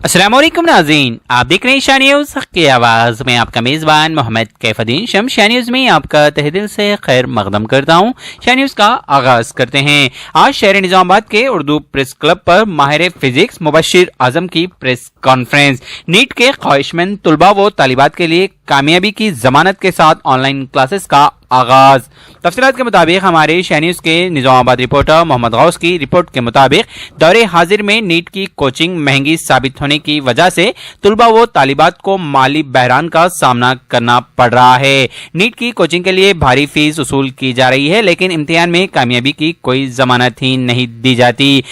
अस्सलाम वालेकुम नाज़रीन, आप देख रहे हैं शाह न्यूज़ की आवाज़ में। आपका मेज़बान मोहम्मद कैफुद्दीन शम्स शाह न्यूज़ में आपका तहे दिल से खैर मकदम करता हूँ। शाह न्यूज़ का आगाज़ करते हैं। आज शहर निज़ामाबाद के उर्दू प्रेस क्लब पर माहिर फिजिक्स मुबश्शिर आजम की प्रेस कॉन्फ्रेंस। नीट के ख्वाहिशमंद तलबा व तालिबात के लिए कामयाबी की जमानत के साथ ऑनलाइन क्लासेस का आगाज। तफसीलात के मुताबिक हमारे शाह न्यूज़ के निज़ामाबाद रिपोर्टर मोहम्मद गौस की रिपोर्ट के मुताबिक दौरे हाजिर में नीट की कोचिंग महंगी साबित होने की वजह से तलबा व तालिबात को माली बहरान का सामना करना पड़ रहा है। नीट की कोचिंग के लिए भारी फीस वसूल की जा रही है, लेकिन इम्तिहान में कामयाबी की कोई जमानत ही नहीं दी जाती।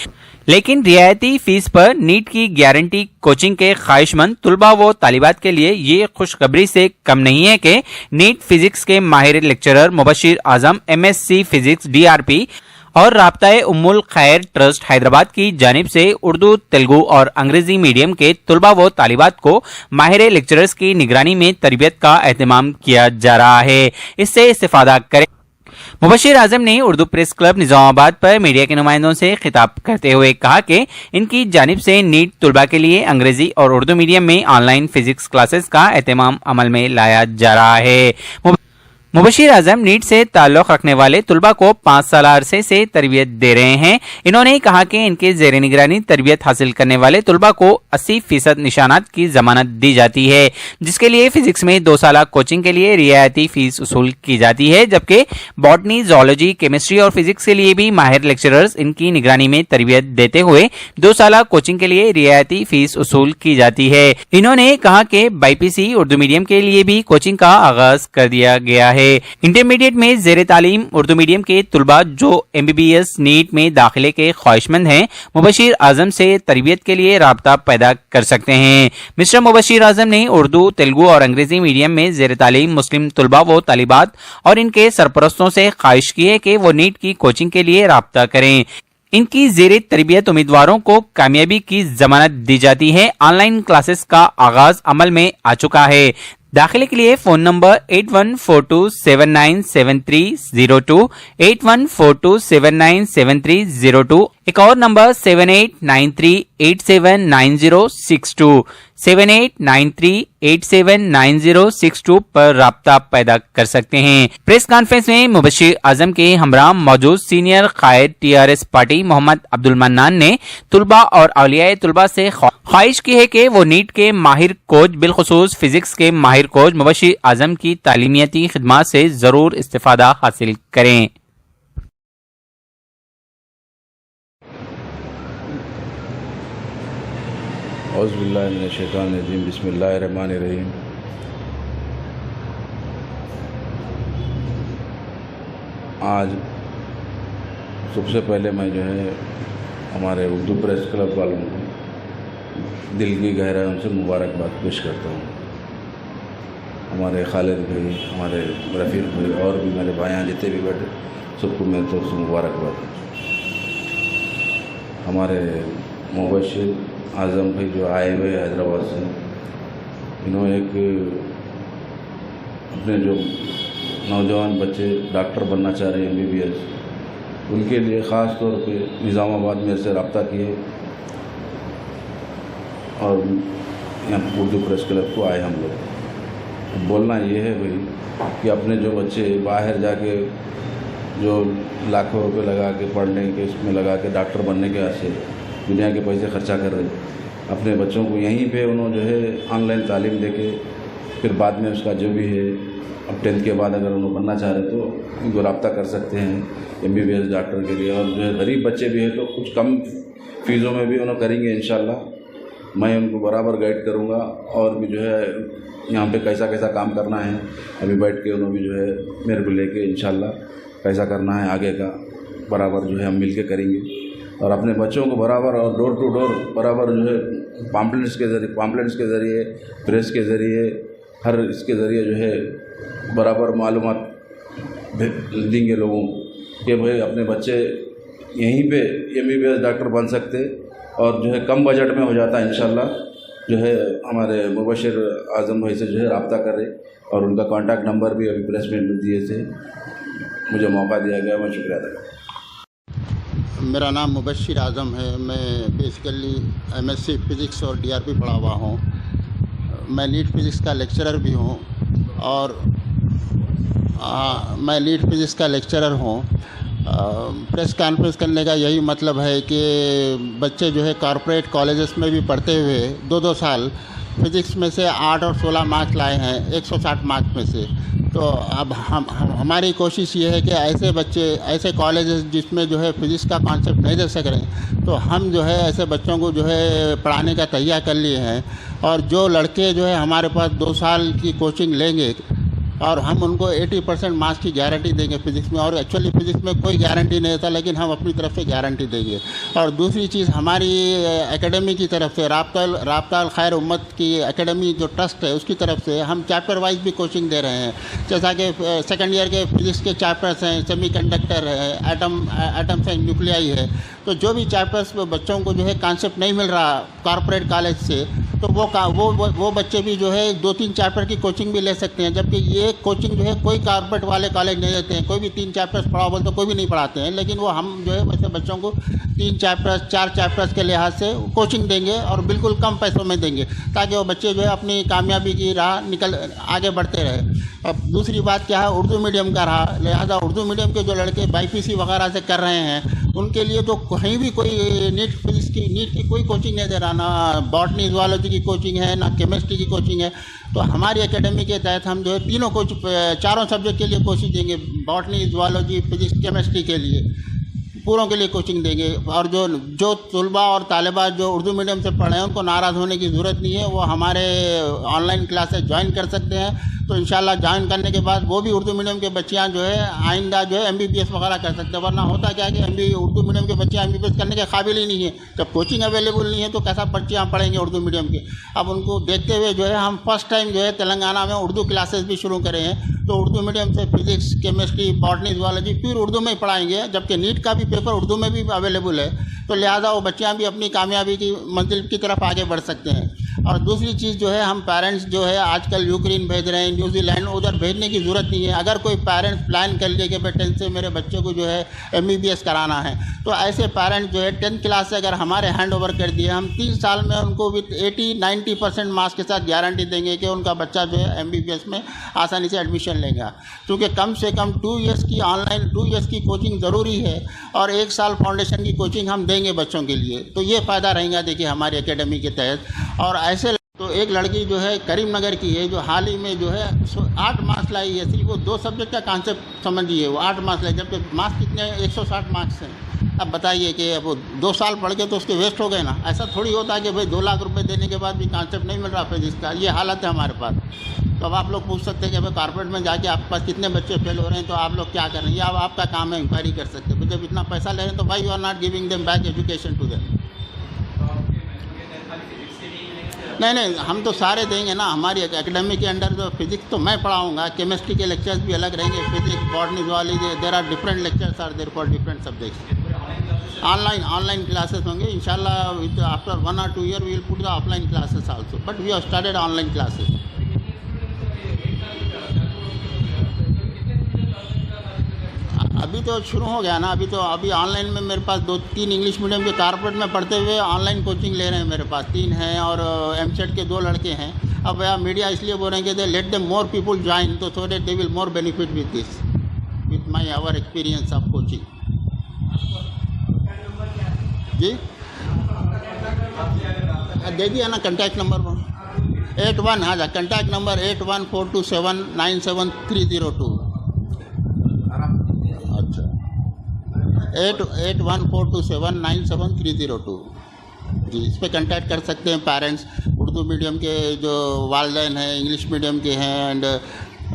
लेकिन रियायती फीस पर नीट की गारंटी कोचिंग के ख्वाहिशमंद तलबा व तालिबात के लिए ये खुशखबरी से कम नहीं है कि नीट फिजिक्स के माहिर लेक्चरर मुबश्शिर आजम MSc फिजिक्स DRP और राब्ता उम्मुल खैर ट्रस्ट हैदराबाद की जानिब से उर्दू, तेलुगु और अंग्रेजी मीडियम के तलबा व तालिबात को माहिर लेक्चरर्स की निगरानी में तरबियत का एहतमाम किया जा रहा है। इससे इस्तेफादा करें। मुबश्शिर आजम ने उर्दू प्रेस क्लब निज़ामाबाद पर मीडिया के नुमाइंदों से खिताब करते हुए कहा कि इनकी जानिब से नीट तलबा के लिए अंग्रेजी और उर्दू मीडियम में ऑनलाइन फिजिक्स क्लासेस का एहतमाम अमल में लाया जा रहा है। मुबश्शिर आजम नीट से ताल्लुक़ रखने वाले तलबा को 5 साल अरसे से तरबियत दे रहे हैं। इन्होंने कहा कि इनके ज़ेर निगरानी तरबियत हासिल करने वाले तलबा को 80% निशानात की जमानत दी जाती है, जिसके लिए फिजिक्स में 2 साल कोचिंग के लिए रियायती फीस वसूल की जाती है, जबकि बॉटनी, जोलॉजी, केमिस्ट्री और फिजिक्स के लिए भी माहिर लेक्चरर्स इनकी निगरानी में तरबियत देते हुए 2 साल कोचिंग के लिए रियायती फीस वसूल की जाती है। इन्होंने कहा कि BPC उर्दू मीडियम के लिए भी कोचिंग का आगाज कर दिया गया है। इंटरमीडिएट में जेर तालीम उर्दू मीडियम के तलबा जो MBBS नीट में दाखिले के ख्वाहिशमंद हैं, मुबश्शिर आजम से तरबियत के लिए राब्ता पैदा कर सकते हैं। मिस्टर मुबश्शिर आजम ने उर्दू, तेलुगु और अंग्रेजी मीडियम में जेर तालीम मुस्लिम तलबा व तालिबात और इनके सरपरस्तों से ख्वाहिश की है कि वो नीट की कोचिंग के लिए राब्ता करें। इनकी जेर तरबियत उम्मीदवारों को कामयाबी की जमानत दी जाती है। ऑनलाइन क्लासेस का आगाज अमल में आ चुका है। दाखिले के लिए फोन नंबर 8142797302, 8142797302, एक और नंबर 7893879062, 7893879062 पर राब्ता पैदा कर सकते हैं। प्रेस कॉन्फ्रेंस में मुबश्शिर आजम के हमरा मौजूद सीनियर कायद TRS पार्टी मोहम्मद अब्दुल मन्नान ने तलबा और औलियाए तलबा से ख्वाहिश की है कि वो नीट के माहिर कोच, बिलखुसूस फिजिक्स के माहिर कोच मुबश्शिर आजम की तालीमियाती खिदमात से जरूर इस्तेफादा हासिल करें। औज़ुबिल्लाहि मिनश्शैतानिर्रजीम, बिस्मिल्लाहिर्रहमानिर्रहीम। आज सबसे पहले मैं जो है हमारे उर्दू प्रेस क्लब वालों को दिल की गहराइयों से मुबारकबाद पेश करता हूँ। हमारे खालिद भाई, हमारे रफ़ीक भाई और भी मेरे भाइयाँ जितने भी बैठे, सबको मेरी तरफ से मुबारकबाद। हमारे मुबश्शिर आज़म भाई जो आए हुए हैदराबाद से, इन्होंने एक अपने जो नौजवान बच्चे डॉक्टर बनना चाह रहे हैं MBBS, उनके लिए ख़ास तौर पे निज़ामाबाद मेरे से रब्ता किए और यहाँ उर्दू प्रेस क्लब को आए हम लोग। बोलना ये है भाई कि अपने जो बच्चे बाहर जाके जो लाखों रुपए लगा के पढ़ने के इसमें लगा के डॉक्टर बनने के आसे दुनिया के पैसे खर्चा कर रहे, अपने बच्चों को यहीं पे उन्होंने जो है ऑनलाइन तालीम देके फिर बाद में उसका जो भी है, अब 10th के बाद अगर उन्होंने बनना चाह रहे तो उनको रब्ता कर सकते हैं MBBS डॉक्टर के लिए। और जो है गरीब बच्चे भी हैं तो कुछ कम फीसों में भी उन्होंने करेंगे इंशाल्लाह। मैं उनको बराबर गाइड करूँगा और भी जो है यहाँ पे कैसा कैसा काम करना है, अभी बैठ के उन्होंने भी जो है मेरे को लेके इंशाल्लाह कैसा करना है आगे का बराबर जो है हम मिल के करेंगे। और अपने बच्चों को बराबर और डोर टू डोर बराबर जो है पम्पलेट्स के ज़रिए प्रेस के ज़रिए हर इसके ज़रिए जो है बराबर मालूमात देंगे लोगों को कि भाई अपने बच्चे यहीं पे MBBS डॉक्टर बन सकते और जो है कम बजट में हो जाता है इंशाल्लाह। जो है हमारे मुबश्शिर आज़म भाई से जो है रब्ता करें और उनका कॉन्टैक्ट नंबर भी अभी प्रेस में दिए थे, मुझे मौका दिया गया, मैं शुक्रिया अदा करता हूँ। मेरा नाम मुबश्शिर आज़म है। मैं बेसिकली एमएससी फ़िज़िक्स और डीआरपी पढ़ा हुआ हूँ। मैं नीट फ़िज़िक्स का लेक्चरर भी हूँ और मैं नीट फ़िज़िक्स का लेक्चरर हूँ। प्रेस कॉन्फ्रेंस करने का यही मतलब है कि बच्चे जो है कॉरपोरेट कॉलेजेस में भी पढ़ते हुए 2-2 साल फ़िज़िक्स में से 8 और 16 मार्क्स लाए हैं 160 मार्क्स में से। तो अब हमारी कोशिश ये है कि ऐसे बच्चे, ऐसे कॉलेजेस जिसमें जो है फ़िज़िक्स का कॉन्सेप्ट नहीं दे सक रहे, तो हम जो है ऐसे बच्चों को जो है पढ़ाने का तैयार कर लिए हैं। और जो लड़के जो है हमारे पास 2 साल की कोचिंग लेंगे और हम उनको 80% मार्क्स की गारंटी देंगे फ़िज़िक्स में। और एक्चुअली फ़िज़िक्स में कोई गारंटी नहीं देता, लेकिन हम अपनी तरफ से गारंटी देंगे। और दूसरी चीज़, हमारी एकेडमी की तरफ से राब्ता अल खैर उम्मत की एकेडमी जो ट्रस्ट है उसकी तरफ से हम चैप्टर वाइज भी कोचिंग दे रहे हैं। जैसा कि सेकेंड ईयर के फ़िज़िक्स के चैप्टर्स हैं, सेमीकंडक्टर है, एटम्स एंड न्यूक्लियाई है। तो जो भी चैप्टर्स बच्चों को जो है कॉन्सेप्ट नहीं मिल रहा कॉर्पोरेट कॉलेज से, तो वो बच्चे भी जो है 2-3 चैप्टर की कोचिंग भी ले सकते हैं। जबकि ये कोचिंग जो है कोई कॉर्पोरेट वाले कॉलेज नहीं देते हैं। कोई भी 3 चैप्टर्स पढ़ाओ बोल तो कोई भी नहीं पढ़ाते हैं, लेकिन वो हम जो है वैसे बच्चों को 3 चैप्टर्स 4 चैप्टर्स के लिहाज से कोचिंग देंगे और बिल्कुल कम पैसों में देंगे, ताकि वो बच्चे जो है अपनी कामयाबी की राह आगे बढ़ते रहे। अब दूसरी बात क्या है, उर्दू मीडियम का रहा, लिहाजा उर्दू मीडियम के जो लड़के BIPC वगैरह से कर रहे हैं उनके लिए तो कहीं भी कोई नीट की कोई कोचिंग नहीं दे रहा, ना बॉटनी ज़ूलॉजी की कोचिंग है, ना केमिस्ट्री की कोचिंग है। तो हमारी एकेडमी के तहत हम जो है चारों सब्जेक्ट के लिए कोचिंग देंगे, बॉटनी ज़ूलॉजी फिज़िक्स केमिस्ट्री के लिए पूरों के लिए कोचिंग देंगे। और जो तलबा और तालिबा जो उर्दू मीडियम से पढ़े हैं उनको नाराज़ होने की ज़रूरत नहीं है, वो हमारे ऑनलाइन क्लासेस ज्वाइन कर सकते हैं। तो इंशाल्लाह ज्वाइन करने के बाद वो भी उर्दू मीडियम के बच्चियाँ जो है आइंदा जो है MBBS वगैरह कर सकते हैं। वरना होता क्या है कि उर्दू मीडियम के बच्चे MBBS करने के काबिल ही नहीं है। जब कोचिंग अवेलेबल नहीं है तो कैसा बच्चियाँ पढ़ेंगे उर्दू मीडियम के। अब उनको देखते हुए जो है हम फर्स्ट टाइम जो है तेलंगाना में उर्दू क्लासेस भी शुरू करे हैं। तो उर्दू मीडियम से फिज़िक्स, केमिस्ट्री, बॉटनी, ज़ूलॉजी फिर उर्दू में ही पढ़ाएंगे, जबकि नीट का भी पेपर उर्दू में भी अवेलेबल है। तो लिहाजा वो बच्चियाँ भी अपनी कामयाबी की मंजिल की तरफ आगे बढ़ सकते हैं। और दूसरी चीज़ जो है, हम पेरेंट्स जो है आजकल यूक्रेन भेज रहे हैं, न्यूजीलैंड, उधर भेजने की ज़रूरत नहीं है। अगर कोई पेरेंट्स प्लान कर लिए कि भाई 10th से मेरे बच्चे को जो है MBBS कराना है, तो ऐसे पेरेंट्स जो है 10th क्लास से अगर हमारे हैंड ओवर कर दिए, हम 3 साल में उनको विथ 80-90% मार्क्स के साथ गारंटी देंगे कि उनका बच्चा जो है MBBS में आसानी से एडमिशन लेगा। क्योंकि कम से कम 2 इयर्स की ऑनलाइन 2 इयर्स की कोचिंग ज़रूरी है और 1 साल फाउंडेशन की कोचिंग हम देंगे बच्चों के लिए। तो ये फ़ायदा रहेगा देखिए हमारी एकेडमी के तहत। और ऐसे तो एक लड़की जो है करीमनगर की है, जो हाल ही में जो है 8 मार्क्स लाई है। सिर्फ वो 2 सब्जेक्ट का कॉन्सेप्ट समझिए, वो 8 मार्क्स लाई, जबकि मार्क्स कितने 160 मार्क्स हैं। अब बताइए कि अब वो 2 साल पढ़ के तो उसके वेस्ट हो गए ना। ऐसा थोड़ी होता है कि भाई 2 लाख रुपए देने के बाद भी कॉन्सेप्ट नहीं मिल रहा फिजिक्स का। ये हालत है हमारे पास। तो अब आप लोग पूछ सकते हैं कि भाई कॉर्पोरेट में जाके आपके पास कितने बच्चे फेल हो रहे हैं, तो आप लोग क्या कर रहे हैं, या अब आपका काम है इंक्वायरी कर सकते हैं। जब इतना पैसा ले रहे हैं तो भाई you are not giving them back education to them. नहीं, हम तो सारे देंगे ना। हमारी एकेडमी के अंडर जो फिजिक्स तो मैं पढ़ाऊंगा, केमिस्ट्री के लेक्चर्स भी अलग रहेंगे, physics, botany, zoology, there are different lectures are there for different subjects. Online classes होंगे इंशाल्लाह। After 1 or 2 years we will put the offline classes also, but we have started online classes. अभी तो शुरू हो गया ना। अभी ऑनलाइन में मेरे पास 2-3 इंग्लिश मीडियम के कॉर्पोरेट में पढ़ते हुए ऑनलाइन कोचिंग ले रहे हैं। मेरे पास 3 हैं और MCET के 2 लड़के हैं। अब यार मीडिया इसलिए बोल रहे हैं कि they let them more people join, तो so that they will more benefit with this, with my our experience of coaching. जी दे दिया ना कॉन्टैक्ट नंबर 81। हाँ, कॉन्टैक्ट नंबर 8142797302। 8142797302 जी, इस पर कांटेक्ट कर सकते हैं पेरेंट्स। उर्दू मीडियम के जो वालिदैन हैं, इंग्लिश मीडियम के हैं, एंड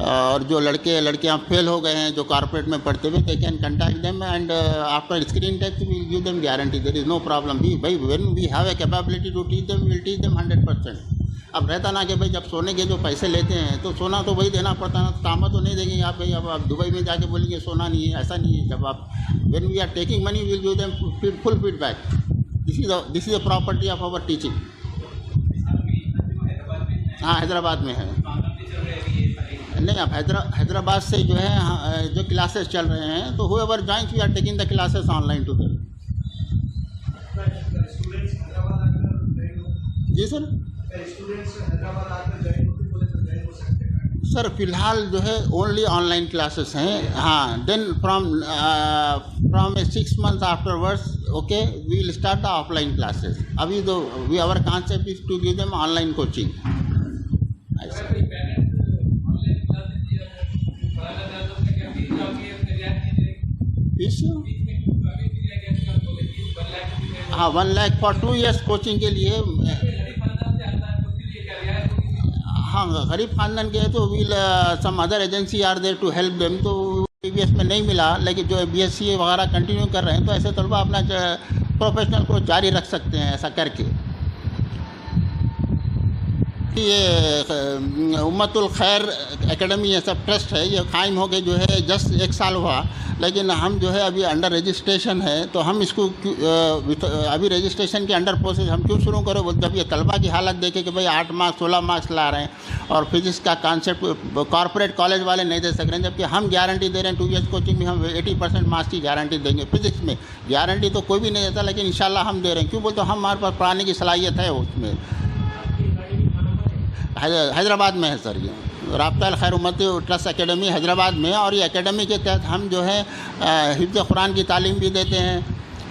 और जो लड़के लड़कियां फेल हो गए हैं जो कॉर्पोरेट में पढ़ते हुए, they can contact them and after screen test we give them guarantee, there is no problem. भाई when we have a capability to teach them, will teach them 100%। अब रहता ना कि भाई जब सोने के जो पैसे लेते हैं तो सोना तो वही देना पड़ता है ना, तामा तो नहीं देंगे आप। भाई अब आप दुबई में जाके बोलेंगे सोना नहीं है, ऐसा नहीं है। जब आप when we are taking money will give them full feedback. This is a property of our teaching. हाँ, हैदराबाद में है। नहीं, अब हैदराबाद से जो है जो क्लासेस चल रहे हैं, तो whoever joins we are taking the classes online to them. जी सर। स्टूडेंट्स हैदराबाद आकर ज्वाइन होते बोले तो ज्वाइन हो सकते हैं? सर फिलहाल जो है ओनली ऑनलाइन क्लासेस हैं। हाँ, then from 6 months afterwards okay we will start the offline classes. अभी तो we our concept is to give them online coaching. हाँ 1 लाख फॉर 2 years कोचिंग के लिए। हाँ गरीब खानदान के हैं तो will some other agency are there to help them. तो प्रीवियस में नहीं मिला, लेकिन जो बीएससी वगैरह कंटिन्यू कर रहे हैं तो ऐसे तलबा अपना प्रोफेशनल को जारी रख सकते हैं ऐसा करके। ये उम्मतुल खैर एकेडमी ये सब ट्रस्ट है, ये कायम हो गए जो है जस्ट 1 साल हुआ, लेकिन हम जो है अभी अंडर रजिस्ट्रेशन है। तो हम इसको अभी रजिस्ट्रेशन के अंडर प्रोसेस हम क्यों शुरू करें? जब ये तलबा की हालत देखे कि भाई 8 मार्क्स 16 मार्क्स ला रहे हैं और फिजिक्स का कॉन्सेप्ट कॉर्पोरेट कॉलेज वाले नहीं दे सक रहे हैं, जबकि हम गारंटी दे रहे हैं 2 years कोचिंग में हम 80% मार्क्स की गारंटी देंगे। फिजिक्स में गारंटी तो कोई भी नहीं देता, लेकिन इंशाल्लाह हम दे रहे हैं। क्यों बोलते हमारे पास पढ़ाने की सलाहियत है उसमें। हैदराबाद में है सर, ये राब्ता अल खैर उम्मती ट्रस्ट एकेडमी हैदराबाद में। और ये एकेडमी के तहत हम जो है हिफ्ज़ कुरान की तालीम भी देते हैं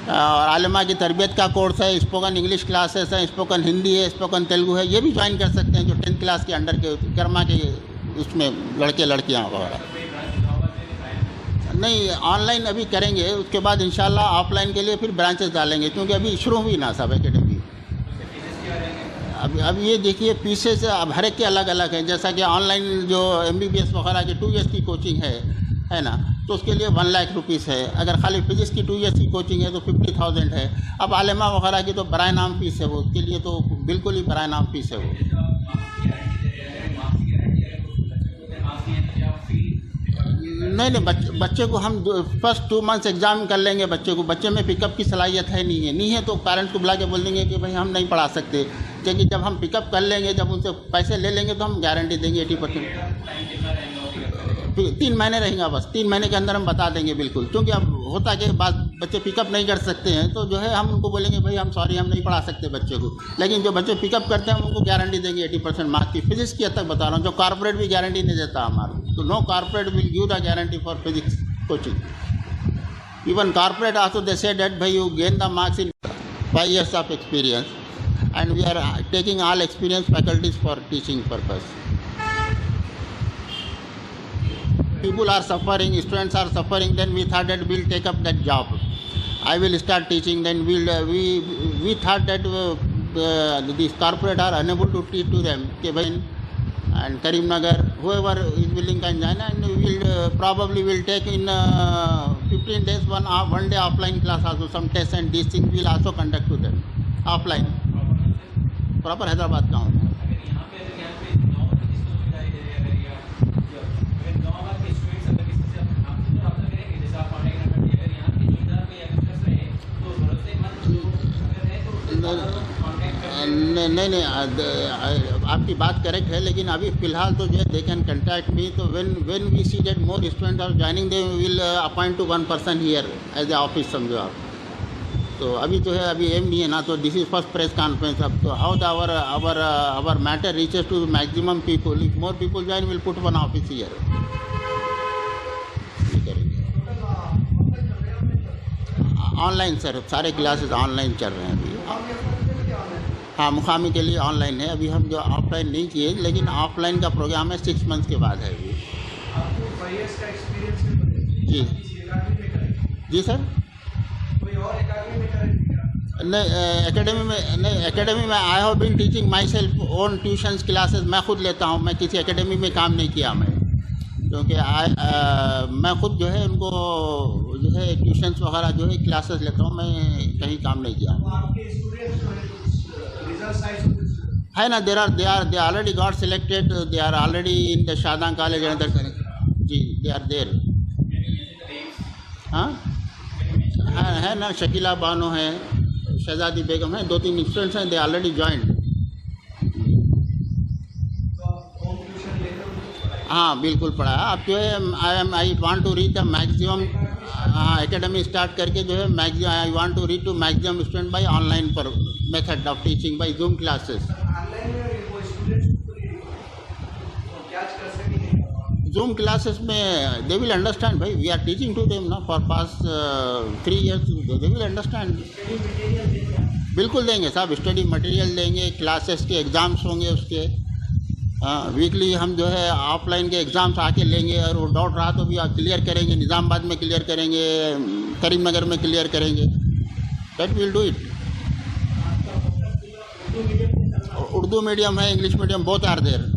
और आलिमा की तरबियत का कोर्स है, स्पोकन इंग्लिश क्लासेस हैं, स्पोकन हिंदी है, स्पोकन तेलुगु है, ये भी ज्वाइन कर सकते हैं जो 10th क्लास के अंडर के कर्मा के उसमें लड़के लड़कियाँ वगैरह। नहीं ऑनलाइन अभी करेंगे, उसके बाद इंशाल्लाह ऑफलाइन के लिए फिर ब्रांचेस डालेंगे, क्योंकि अभी शुरू हुई ना सब एकेडमी। अब ये देखिए पीछे से अब हर एक के अलग अलग हैं। जैसा कि ऑनलाइन जो MBBS वगैरह की 2 years की कोचिंग है ना, तो उसके लिए 1 लाख रुपीस है। अगर खाली फिजिक्स की 2 years की कोचिंग है तो 50,000 है। अब आलिमा वगैरह की तो बराए नाम फीस है, वो उसके लिए तो बिल्कुल ही बराए नाम फीस है वो। नहीं बच्चे को हम फर्स्ट 2 months एग्ज़ाम कर लेंगे। बच्चे में पिकअप की सलाहियत है नहीं है तो पेरेंट्स को बुला के बोल देंगे कि भाई हम नहीं पढ़ा सकते। क्योंकि जब हम पिकअप कर लेंगे, जब उनसे पैसे ले लेंगे तो हम गारंटी देंगे 80%। 3 महीने रहेंगे बस, 3 महीने के अंदर हम बता देंगे बिल्कुल। क्योंकि अब होता कि बाद बच्चे पिकअप नहीं कर सकते हैं तो जो है हम उनको बोलेंगे भाई हम सॉरी हम नहीं पढ़ा सकते बच्चे को। लेकिन जो बच्चे पिकअप करते हैं हम उनको गारंटी देंगे 80% मार्क्स की। फिजिक्स की हद तक बता रहा हूँ, जो कॉर्पोरेट भी गारंटी नहीं देता हमारे। तो no corporate will give the guarantee for physics coaching. Even corporate also they say that भाई you gain the marks in 5 years of experience and we are taking all experienced faculties for teaching purpose. People are suffering, students are suffering, then we thought that we'll take up that job. I will start teaching, then we thought that these corporate are unable to teach to them. And Karimnagar, whoever is willing can join, and we'll probably will take in 15 days one day offline class also, some tests and these things we'll also conduct to them offline. Proper Hyderabad का हूँ। नहीं आपकी बात correct है, लेकिन अभी फ़िलहाल तो जो है दे कैन कंटैक्ट मी। तो when we see that more student are joining they will appoint to 1 person here as a office, समझो आप। तो अभी तो है, अभी एम नहीं है ना, तो this is first press conference. अब तो how the our matter reaches to maximum people, if more people join will put 1 office here. Online sir, सारे क्लासेस ऑनलाइन चल रहे हैं अभी। हाँ मुकामी के लिए ऑनलाइन है अभी, हम जो ऑफलाइन नहीं किए, लेकिन ऑफलाइन का प्रोग्राम है 6 months के बाद है अभी। जी सर। नहीं एकेडमी में I have been teaching myself own tuitions classes. मैं खुद लेता हूँ, मैं किसी एकेडमी में काम नहीं किया मैं, क्योंकि मैं खुद जो है उनको जो है ट्यूशन्स वगैरह जो है क्लासेस लेता हूँ, मैं कहीं काम नहीं किया। है ना, they already got selected, they are already in the Shadan college and जी दे आर देयर। हाँ है ना, शकीला बानो है, शहजादी बेगम है, 2-3 स्टूडेंट्स हैं, दे ऑलरेडी ज्वाइंड। हाँ बिल्कुल पढ़ा। अब जो है I want to reach the maximum. Academy start करके जो है maximum I want to reach to maximum student by online पर method of teaching by Zoom classes. Zoom classes में दे विल अंडरस्टैंड भाई, we are teaching to them ना for past 3 years, they will understand. बिल्कुल देंगे साहब, study material देंगे, classes के exams होंगे उसके। वीकली हम जो है ऑफलाइन के एग्ज़ाम्स आके लेंगे, और वो डाउट रहा तो भी आप क्लियर करेंगे, निज़ामाबाद में क्लियर करेंगे, करीमनगर में क्लियर करेंगे, that will do it. Urdu medium है, English medium, both are there.